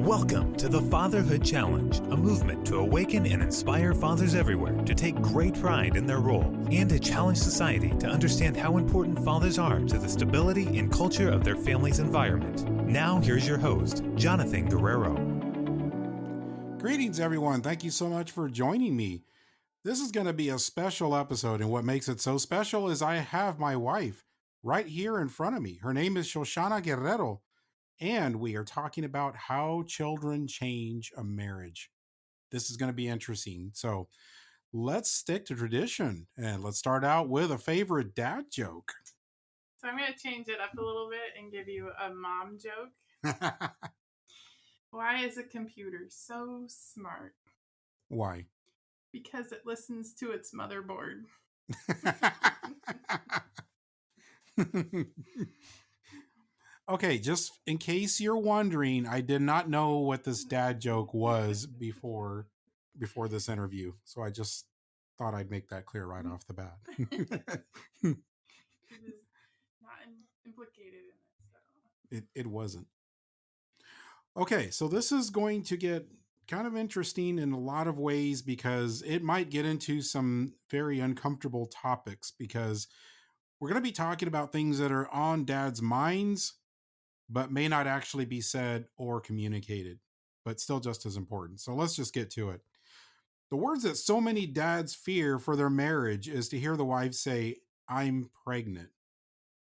Welcome to the Fatherhood Challenge, a movement to awaken and inspire fathers everywhere to take great pride in their role and to challenge society to understand how important fathers are to the stability and culture of their family's environment. Now, here's your host, Shoshannah Guerrero. Greetings, everyone. Thank you so much for joining me. This is going to be a special episode, and what makes it so special is I have my wife right here in front of me. Her name is Shoshannah Guerrero, and we are talking about how children change a marriage. This is going to be interesting. So let's stick to tradition, and let's start out with a favorite dad joke. So I'm going to change it up a little bit and give you a mom joke. Why is a computer so smart? Why? Because it listens to its motherboard. Okay, just in case you're wondering, I did not know what this dad joke was before this interview. So I just thought I'd make that clear right off the bat. It is not implicated in it. So. It wasn't. Okay, so this is going to get kind of interesting in a lot of ways because it might get into some very uncomfortable topics because we're going to be talking about things that are on dads' minds, but may not actually be said or communicated, but still just as important. So let's just get to it. The words that so many dads fear for their marriage is to hear the wife say, "I'm pregnant."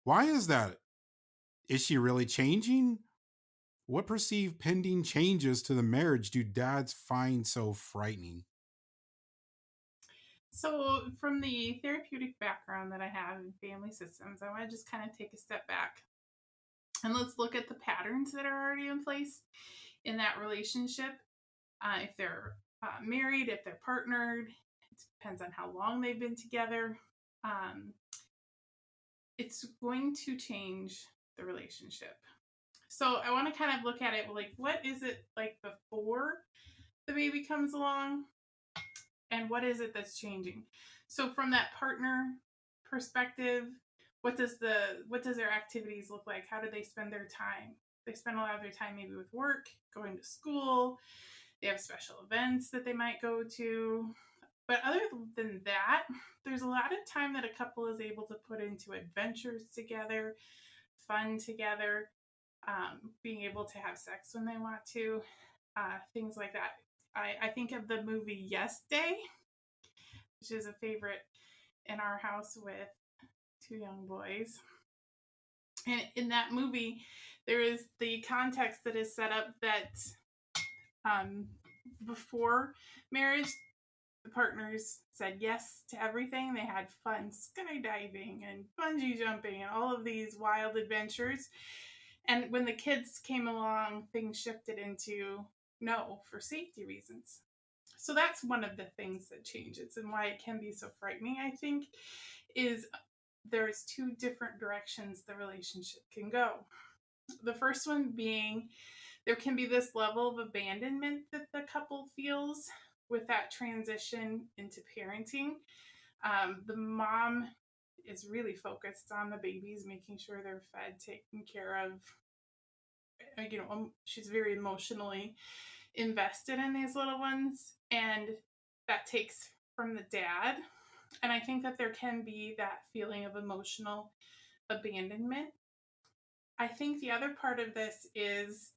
Why is that? Is she really changing? What perceived pending changes to the marriage do dads find so frightening? So from the therapeutic background that I have in family systems, I want to just kind of take a step back. And let's look at the patterns that are already in place in that relationship. If they're married, if they're partnered, it depends on how long they've been together. It's going to change the relationship. So I want to kind of look at it like, what is it like before the baby comes along? And what is it that's changing? So from that partner perspective, what does their activities look like? How do they spend their time? They spend a lot of their time maybe with work, going to school. They have special events that they might go to. But other than that, there's a lot of time that a couple is able to put into adventures together, fun together, being able to have sex when they want to, things like that. I think of the movie Yes Day, which is a favorite in our house with two young boys. And in that movie, there is the context that is set up that before marriage, the partners said yes to everything. They had fun skydiving and bungee jumping and all of these wild adventures. And when the kids came along, things shifted into no, for safety reasons. So that's one of the things that changes, and why it can be so frightening, I think, is there's two different directions the relationship can go. The first one being there can be this level of abandonment that the couple feels with that transition into parenting. The mom is really focused on the babies, making sure they're fed, taken care of. She's very emotionally invested in these little ones, and that takes from the dad. And I think that there can be that feeling of emotional abandonment. I think the other part of this is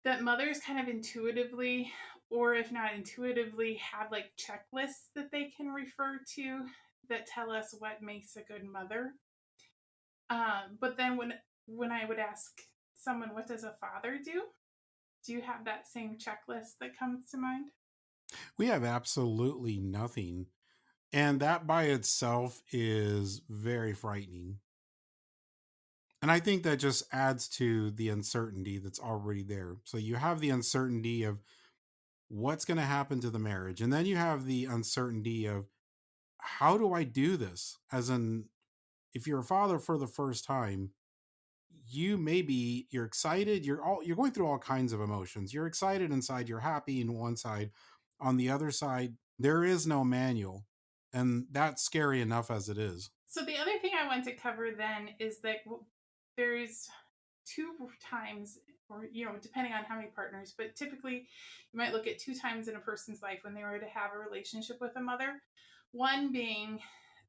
that mothers kind of intuitively, or if not intuitively, have like checklists that they can refer to that tell us what makes a good mother. But then when I would ask someone, what does a father do? Do you have that same checklist that comes to mind? We have absolutely nothing. And that by itself is very frightening. And I think that just adds to the uncertainty that's already there. So you have the uncertainty of what's going to happen to the marriage. And then you have the uncertainty of how do I do this? As in, if you're a father for the first time, you're excited, you're going through all kinds of emotions. You're excited inside, you're happy in one side. On the other side, there is no manual. And that's scary enough as it is. So the other thing I want to cover then is that there's two times or, depending on how many partners, but typically you might look at 2 times in a person's life when they were to have a relationship with a mother. One being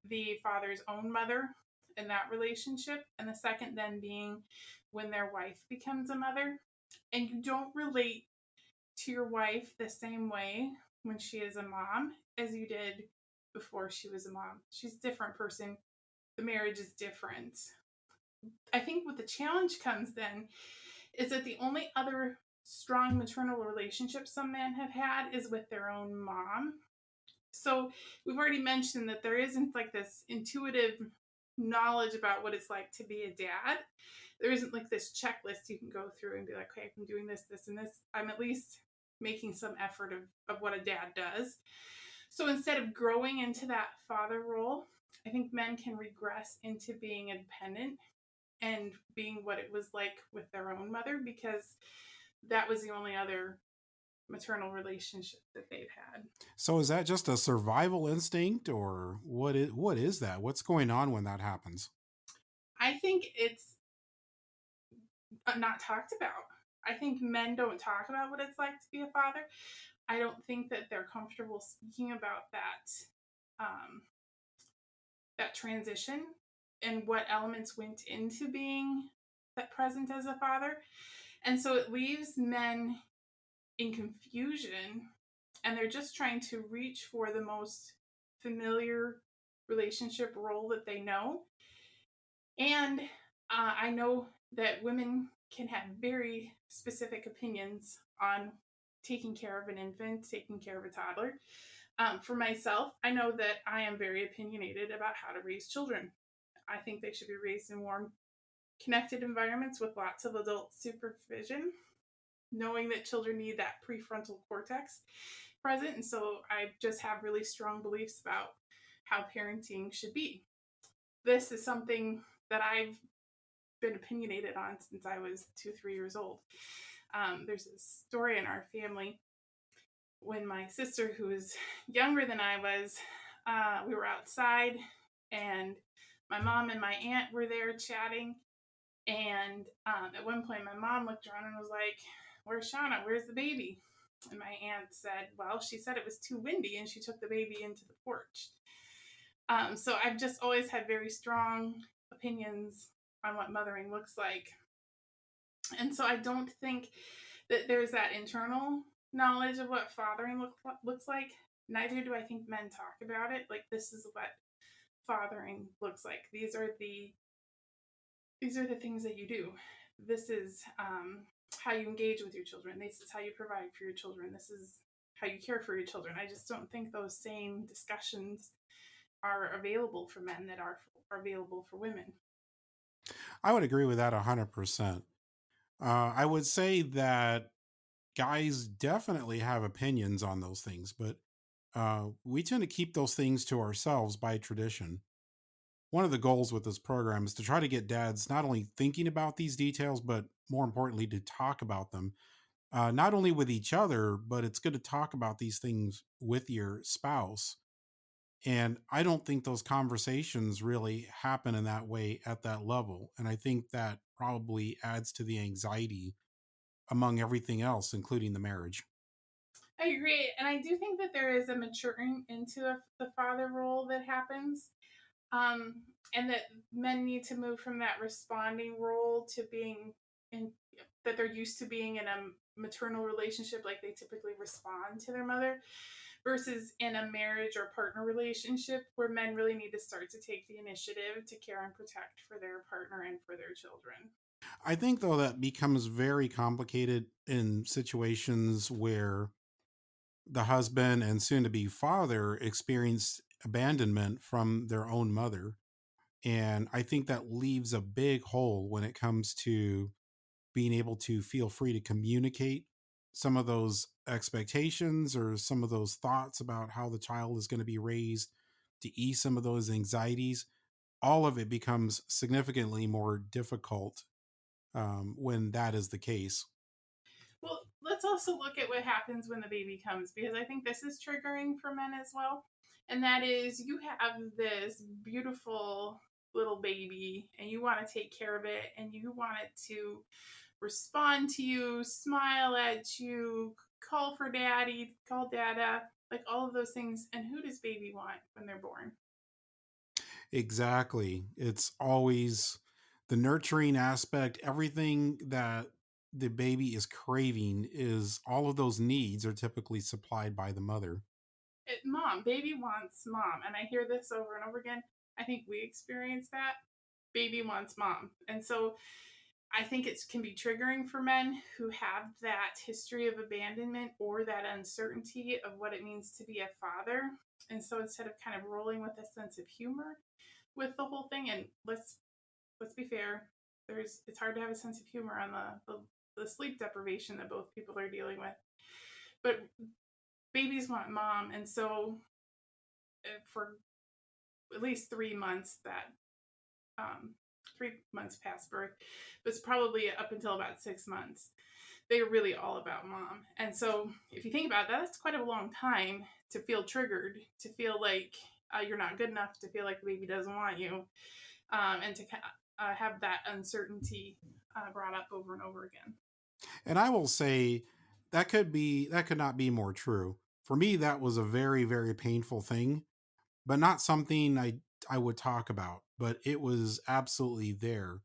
the father's own mother in that relationship, and the second then being when their wife becomes a mother. And you don't relate to your wife the same way when she is a mom as you did before she was a mom. She's a different person. The marriage is different. I think what the challenge comes then is that the only other strong maternal relationship some men have had is with their own mom. So we've already mentioned that there isn't like this intuitive knowledge about what it's like to be a dad. There isn't like this checklist you can go through and be like, okay, I'm doing this, this, and this. I'm at least making some effort of what a dad does. So instead of growing into that father role, I think men can regress into being independent and being what it was like with their own mother, because that was the only other maternal relationship that they've had. So is that just a survival instinct, or what is that? What's going on when that happens? I think it's not talked about. I think men don't talk about what it's like to be a father. I don't think that they're comfortable speaking about that transition and what elements went into being that present as a father. And so it leaves men in confusion, and they're just trying to reach for the most familiar relationship role that they know. And I know that women can have very specific opinions on taking care of an infant, taking care of a toddler. For myself, I know that I am very opinionated about how to raise children. I think they should be raised in warm, connected environments with lots of adult supervision, knowing that children need that prefrontal cortex present. And so I just have really strong beliefs about how parenting should be. This is something that I've been opinionated on since I was 2-3 years old. There's a story in our family when my sister, who was younger than I was, we were outside, and my mom and my aunt were there chatting. And at one point, my mom looked around and was like, "Where's Shauna? Where's the baby?" And my aunt said, "Well, she said it was too windy, and she took the baby into the porch." So I've just always had very strong opinions on what mothering looks like. And so I don't think that there's that internal knowledge of what fathering looks like. Neither do I think men talk about it. Like, this is what fathering looks like. These are the things that you do. This is how you engage with your children. This is how you provide for your children. This is how you care for your children. I just don't think those same discussions are available for men that are available for women. I would agree with that 100%. I would say that guys definitely have opinions on those things, but we tend to keep those things to ourselves by tradition. One of the goals with this program is to try to get dads not only thinking about these details, but more importantly, to talk about them, not only with each other, but it's good to talk about these things with your spouse. And I don't think those conversations really happen in that way at that level. And I think that probably adds to the anxiety among everything else, including the marriage. I agree. And I do think that there is a maturing into the father role that happens. And that men need to move from that responding role to being that they're used to being in a maternal relationship, like they typically respond to their mother, versus in a marriage or partner relationship where men really need to start to take the initiative to care and protect for their partner and for their children. I think, though, that becomes very complicated in situations where the husband and soon to be father experience abandonment from their own mother. And I think that leaves a big hole when it comes to being able to feel free to communicate some of those expectations or some of those thoughts about how the child is going to be raised, to ease some of those anxieties. All of it becomes significantly more difficult when that is the case. Well, let's also look at what happens when the baby comes, because I think this is triggering for men as well. And that is, you have this beautiful little baby and you want to take care of it and you want it to respond to you, smile at you, call for daddy, call dada, like all of those things. And who does baby want when they're born? Exactly. It's always the nurturing aspect, everything that the baby is craving is all of those needs are typically supplied by the mother. Mom, baby wants mom. And I hear this over and over again. I think we experience that. Baby wants mom. And so I think it can be triggering for men who have that history of abandonment or that uncertainty of what it means to be a father. And so instead of kind of rolling with a sense of humor with the whole thing, and let's be fair, it's hard to have a sense of humor on the sleep deprivation that both people are dealing with. But babies want mom, and so for at least 3 months that 3 months past birth, but it's probably up until about 6 months. They're really all about mom. And so if you think about that, that's quite a long time to feel triggered, to feel like you're not good enough, to feel like the baby doesn't want you, and to have that uncertainty brought up over and over again. And I will say that could not be more true. For me, that was a very, very painful thing, but not something I would talk about, but it was absolutely there.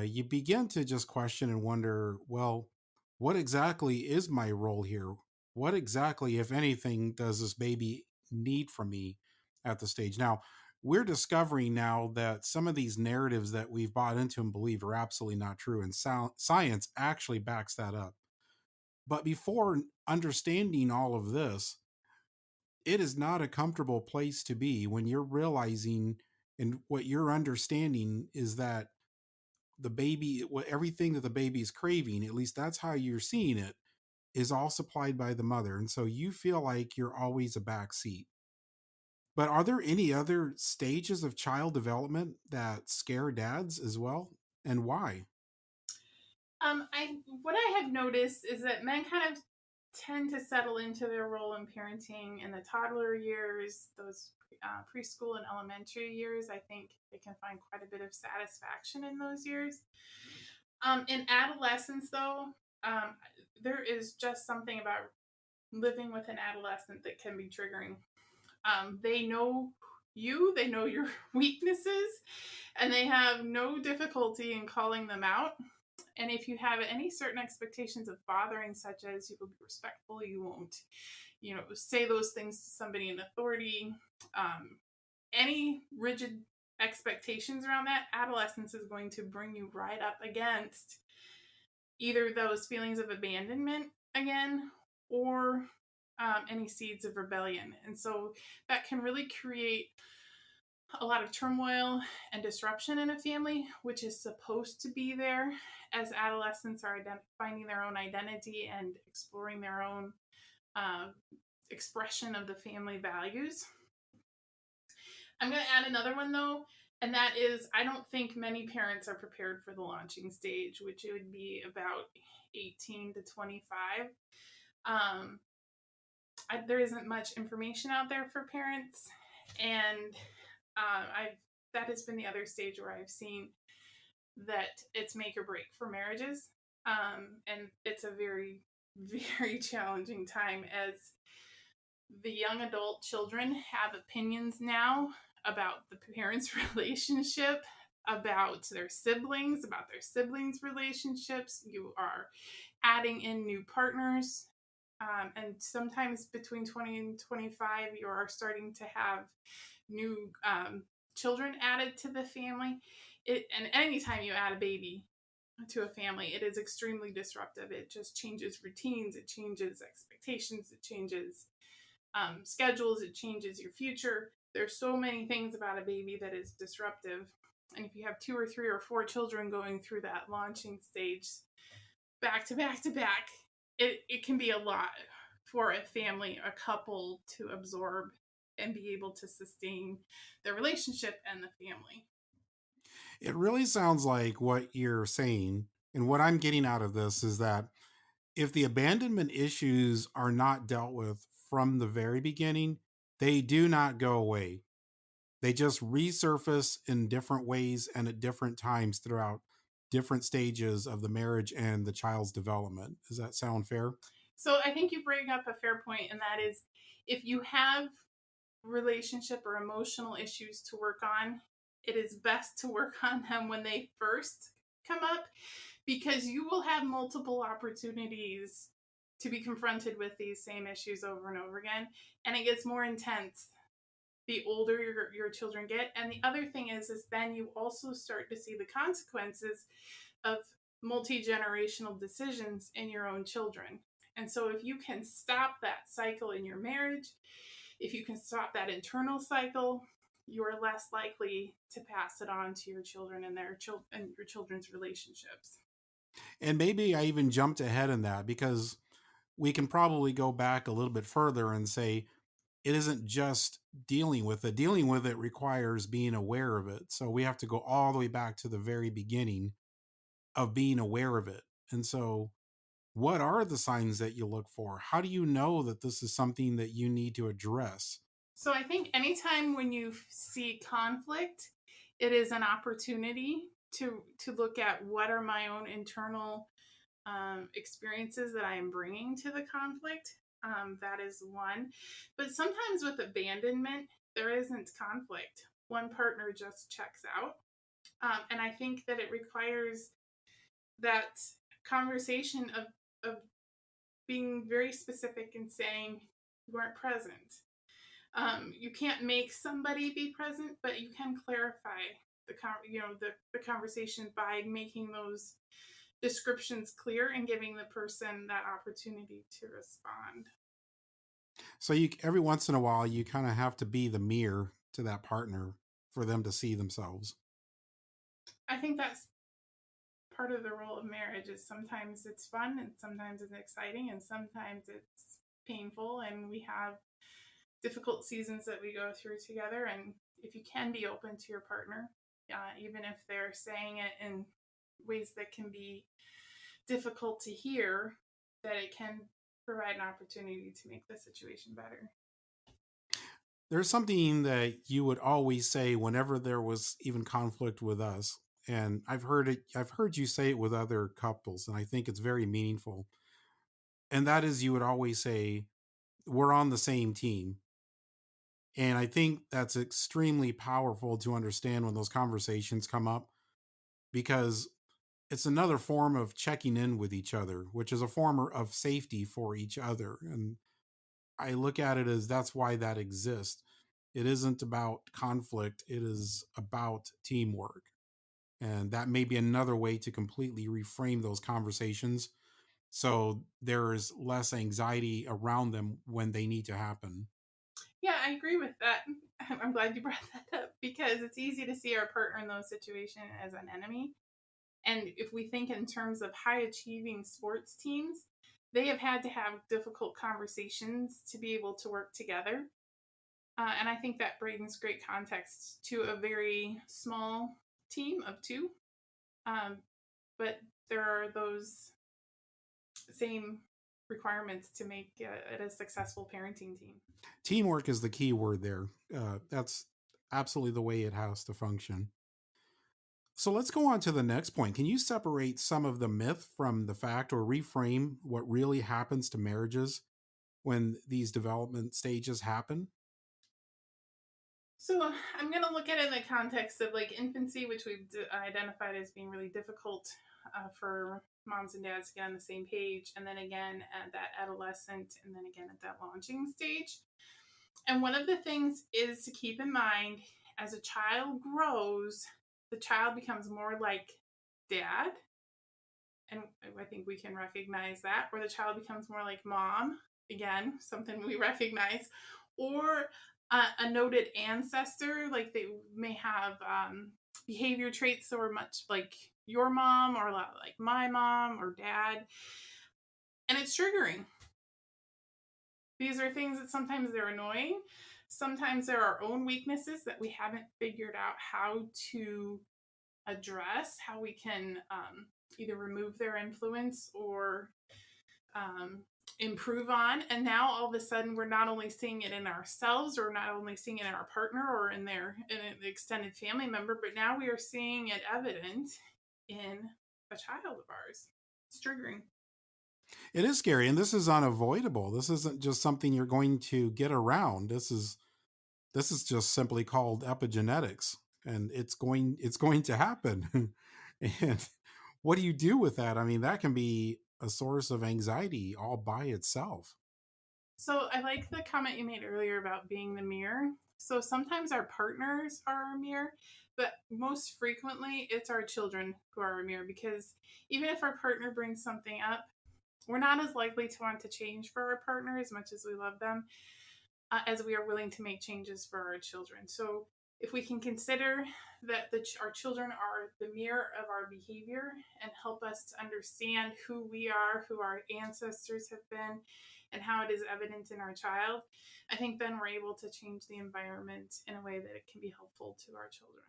You begin to just question and wonder, well, what exactly is my role here? What exactly, if anything, does this baby need from me at the stage? Now, we're discovering now that some of these narratives that we've bought into and believe are absolutely not true, and science actually backs that up. But before understanding all of this, it is not a comfortable place to be when you're realizing and what you're understanding is that the baby, what everything that the baby is craving, at least that's how you're seeing it, is all supplied by the mother. And so you feel like you're always a back seat. But are there any other stages of child development that scare dads as well? And why? I what I have noticed is that men kind of tend to settle into their role in parenting in the toddler years, those preschool and elementary years. I think they can find quite a bit of satisfaction in those years. In adolescence, though, um, there is just something about living with an adolescent that can be triggering. They know you, they know your weaknesses, and they have no difficulty in calling them out. And if you have any certain expectations of fathering, such as you will be respectful, you won't, say those things to somebody in authority, um, any rigid expectations around that, adolescence is going to bring you right up against either those feelings of abandonment again or any seeds of rebellion. And so that can really create a lot of turmoil and disruption in a family, which is supposed to be there as adolescents are finding their own identity and exploring their own uh, expression of the family values. I'm going to add another one though, and that is I don't think many parents are prepared for the launching stage, which would be about 18 to 25. Um, there isn't much information out there for parents, and I've that has been the other stage where I've seen that it's make or break for marriages, and it's a very very challenging time as the young adult children have opinions now about the parents' relationship, about their siblings' relationships. You are adding in new partners. And sometimes between 20 and 25, you are starting to have new children added to the family. And anytime you add a baby to a family, it is extremely disruptive. It just changes routines, it changes expectations, it changes schedules, it changes your future. There's so many things about a baby that is disruptive. And if you have 2 or 3 or 4 children going through that launching stage back to back to back, it can be a lot for a family, a couple to absorb and be able to sustain their relationship and the family. It really sounds like what you're saying, and what I'm getting out of this is that if the abandonment issues are not dealt with from the very beginning, they do not go away. They just resurface in different ways and at different times throughout different stages of the marriage and the child's development. Does that sound fair? So I think you bring up a fair point, and that is if you have relationship or emotional issues to work on, it is best to work on them when they first come up, because you will have multiple opportunities to be confronted with these same issues over and over again, and it gets more intense the older your children get. And the other thing is then you also start to see the consequences of multi-generational decisions in your own children. And so if you can stop that cycle in your marriage, if you can stop that internal cycle, you're less likely to pass it on to your children and your children's relationships. And maybe I even jumped ahead in that, because we can probably go back a little bit further and say it isn't just dealing with it. Dealing with it requires being aware of it. So we have to go all the way back to the very beginning of being aware of it. And so, what are the signs that you look for? How do you know that this is something that you need to address? So I think anytime when you see conflict, it is an opportunity to look at what are my own internal experiences that I am bringing to the conflict. That is one. But sometimes with abandonment, there isn't conflict. One partner just checks out. And I think that it requires that conversation of being very specific and saying you weren't present. You can't make somebody be present, but you can clarify the conversation by making those descriptions clear and giving the person that opportunity to respond. So you, every once in a while, you kind of have to be the mirror to that partner for them to see themselves. I think that's part of the role of marriage. Is sometimes it's fun and sometimes it's exciting and sometimes it's painful, and we have difficult seasons that we go through together. And if you can be open to your partner, even if they're saying it in ways that can be difficult to hear, that it can provide an opportunity to make the situation better. There's something that you would always say whenever there was even conflict with us. And I've heard you say it with other couples, and I think it's very meaningful. And that is, you would always say, we're on the same team. And I think that's extremely powerful to understand when those conversations come up, because it's another form of checking in with each other, which is a form of safety for each other. And I look at it as that's why that exists. It isn't about conflict, it is about teamwork. And that may be another way to completely reframe those conversations so there is less anxiety around them when they need to happen. Yeah, I agree with that. I'm glad you brought that up, because it's easy to see our partner in those situations as an enemy. And if we think in terms of high achieving sports teams, they have had to have difficult conversations to be able to work together. And I think that brings great context to a very small team of two. But there are those same requirements to make it a successful parenting team. Teamwork is the key word there. That's absolutely the way it has to function. So let's go on to the next point. Can you separate some of the myth from the fact, or reframe what really happens to marriages when these development stages happen? So I'm going to look at it in the context of like infancy, which we've identified as being really difficult for moms and dads to get on the same page. And then again at that adolescent, and then again at that launching stage. And one of the things is to keep in mind, as a child grows, the child becomes more like dad. And I think we can recognize that. Or the child becomes more like mom. Again, something we recognize. Or a noted ancestor, like they may have behavior traits that were much like your mom or like my mom or dad. And it's triggering. These are things that sometimes they're annoying. Sometimes there are our own weaknesses that we haven't figured out how to address, how we can either remove their influence or improve on. And now all of a sudden we're not only seeing it in ourselves, or not only seeing it in our partner or in an extended family member, but now we are seeing it evident in a child of ours. It's triggering. It is scary, and this is unavoidable. This isn't just something you're going to get around. This is just simply called epigenetics, and it's going to happen. And what do you do with that? I mean, that can be a source of anxiety all by itself. So I like the comment you made earlier about being the mirror. So sometimes our partners are our mirror, but most frequently it's our children who are our mirror, because even if our partner brings something up, we're not as likely to want to change for our partner as much as we love them, as we are willing to make changes for our children. So if we can consider that our children are the mirror of our behavior and help us to understand who we are, who our ancestors have been, and how it is evident in our child, I think then we're able to change the environment in a way that it can be helpful to our children.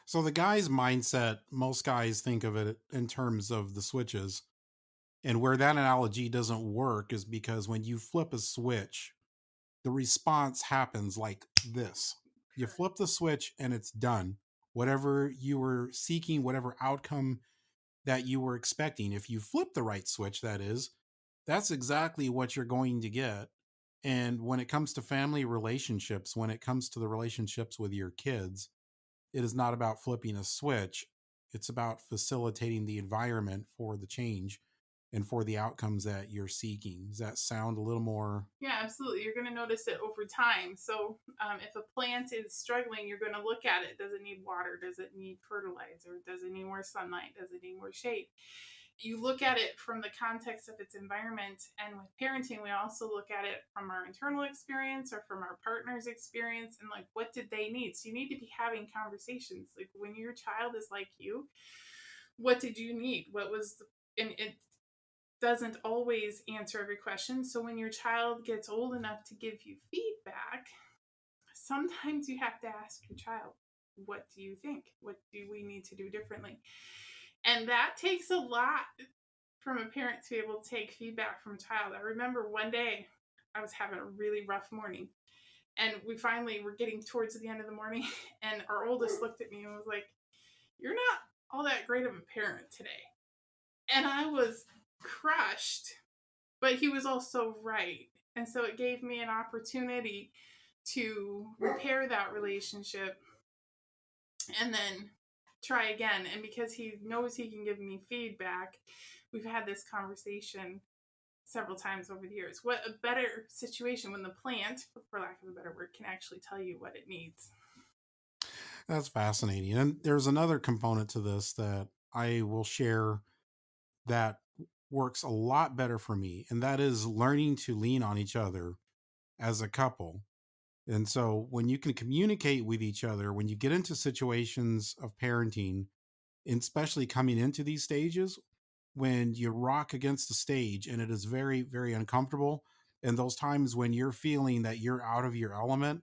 So the guy's mindset, most guys think of it in terms of the switches. And where that analogy doesn't work is because when you flip a switch, the response happens like this. You Correct. flip the switch and it's done. Whatever you were seeking, whatever outcome that you were expecting, if you flip the right switch, that is, that's exactly what you're going to get. And when it comes to family relationships, when it comes to the relationships with your kids, it is not about flipping a switch. It's about facilitating the environment for the change and for the outcomes that you're seeking. Does that sound a little more? Yeah, absolutely. You're going to notice it over time. So if a plant is struggling, you're going to look at it. Does it need water? Does it need fertilizer? Does it need more sunlight? Does it need more shade? You look at it from the context of its environment. And with parenting, we also look at it from our internal experience or from our partner's experience, and like, what did they need? So you need to be having conversations. Like, when your child is like you, what did you need? And it doesn't always answer every question. So when your child gets old enough to give you feedback, sometimes you have to ask your child, what do you think? What do we need to do differently? And that takes a lot from a parent to be able to take feedback from a child. I remember one day I was having a really rough morning, and we finally were getting towards the end of the morning, and our oldest looked at me and was like, "You're not all that great of a parent today." And I was crushed, but he was also right. And so it gave me an opportunity to repair that relationship and then try again. And because he knows he can give me feedback, we've had this conversation several times over the years. What a better situation when the plant, for lack of a better word, can actually tell you what it needs. That's fascinating. And there's another component to this that I will share that works a lot better for me, and that is learning to lean on each other as a couple. And so when you can communicate with each other, when you get into situations of parenting, and especially coming into these stages, when you rock against the stage and it is very, very uncomfortable, and those times when you're feeling that you're out of your element,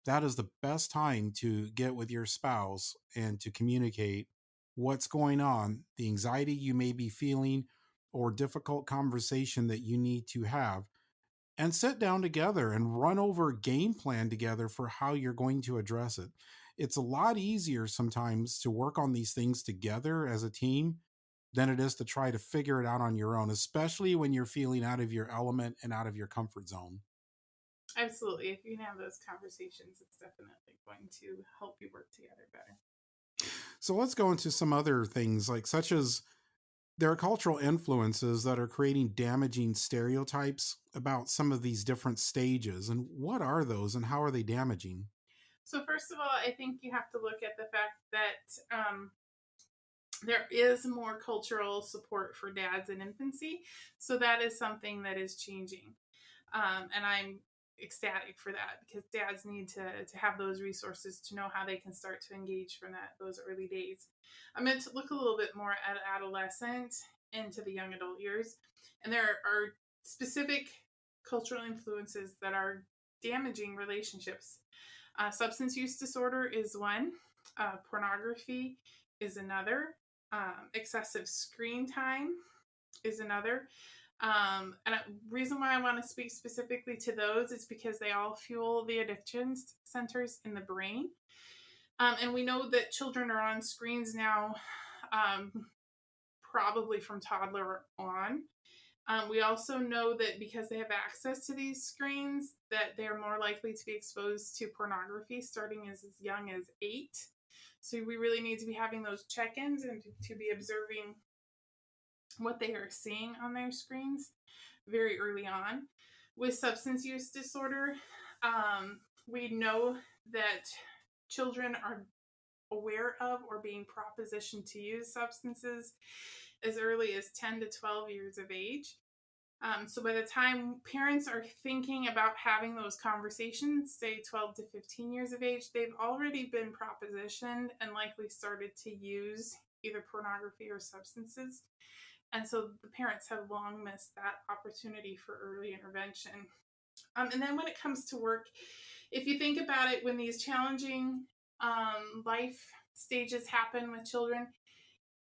that is the best time to get with your spouse and to communicate what's going on, the anxiety you may be feeling, or difficult conversation that you need to have, and sit down together and run over a game plan together for how you're going to address it. It's a lot easier sometimes to work on these things together as a team than it is to try to figure it out on your own, especially when you're feeling out of your element and out of your comfort zone. Absolutely. If you can have those conversations, it's definitely going to help you work together better. So let's go into some other things, like such as there are cultural influences that are creating damaging stereotypes about some of these different stages. And what are those and how are they damaging? So, first of all, I think you have to look at the fact that there is more cultural support for dads in infancy. So, that is something that is changing. And I'm ecstatic for that, because dads need to have those resources to know how they can start to engage from those early days. I'm meant to look a little bit more at adolescent into the young adult years, and there are specific cultural influences that are damaging relationships. Substance use disorder is one. Pornography is another. Excessive screen time is another. And the reason why I want to speak specifically to those is because they all fuel the addictions centers in the brain. And we know that children are on screens now probably from toddler on. We also know that because they have access to these screens, that they're more likely to be exposed to pornography starting as young as 8. So we really need to be having those check-ins and to be observing what they are seeing on their screens very early on. With substance use disorder, we know that children are aware of or being propositioned to use substances as early as 10 to 12 years of age. So by the time parents are thinking about having those conversations, say 12 to 15 years of age, they've already been propositioned and likely started to use either pornography or substances. And so the parents have long missed that opportunity for early intervention. And then when it comes to work, if you think about it, when these challenging life stages happen with children,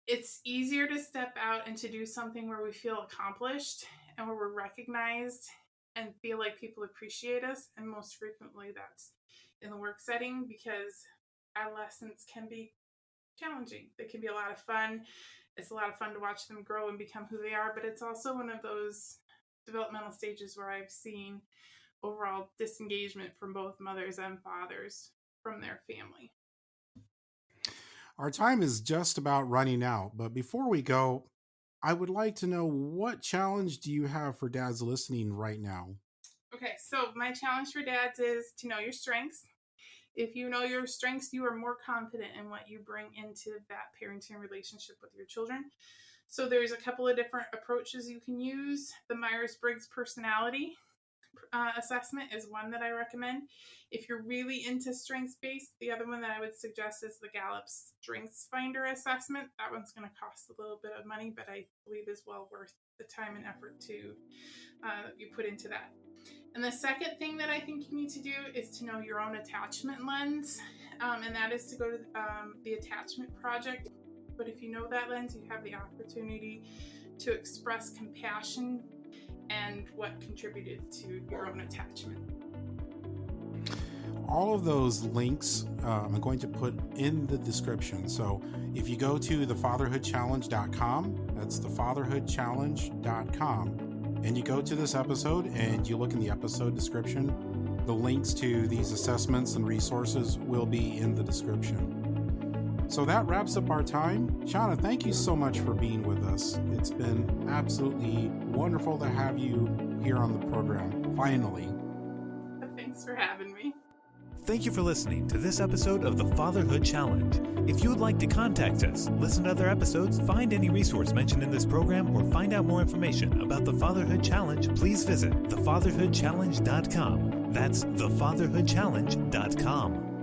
it's easier to step out and to do something where we feel accomplished and where we're recognized and feel like people appreciate us. And most frequently that's in the work setting, because adolescents can be challenging. They can be a lot of fun. It's a lot of fun to watch them grow and become who they are, but it's also one of those developmental stages where I've seen overall disengagement from both mothers and fathers from their family. Our time is just about running out, but before we go, I would like to know, what challenge do you have for dads listening right now? Okay, so my challenge for dads is to know your strengths. If you know your strengths, you are more confident in what you bring into that parenting relationship with your children. So there's a couple of different approaches you can use. The Myers-Briggs personality assessment is one that I recommend. If you're really into strengths-based, the other one that I would suggest is the Gallup Strengths Finder assessment. That one's going to cost a little bit of money, but I believe is well worth the time and effort to you put into that. And the second thing that I think you need to do is to know your own attachment lens, and that is to go to the Attachment Project. But if you know that lens, you have the opportunity to express compassion and what contributed to your own attachment. All of those links I'm going to put in the description. So if you go to thefatherhoodchallenge.com, that's thefatherhoodchallenge.com, and you go to this episode and you look in the episode description, the links to these assessments and resources will be in the description. So that wraps up our time. Shauna, thank you so much for being with us. It's been absolutely wonderful to have you here on the program, finally. Thanks for having me. Thank you for listening to this episode of the Fatherhood Challenge. If you would like to contact us, listen to other episodes, find any resource mentioned in this program, or find out more information about the Fatherhood Challenge, please visit thefatherhoodchallenge.com. That's thefatherhoodchallenge.com.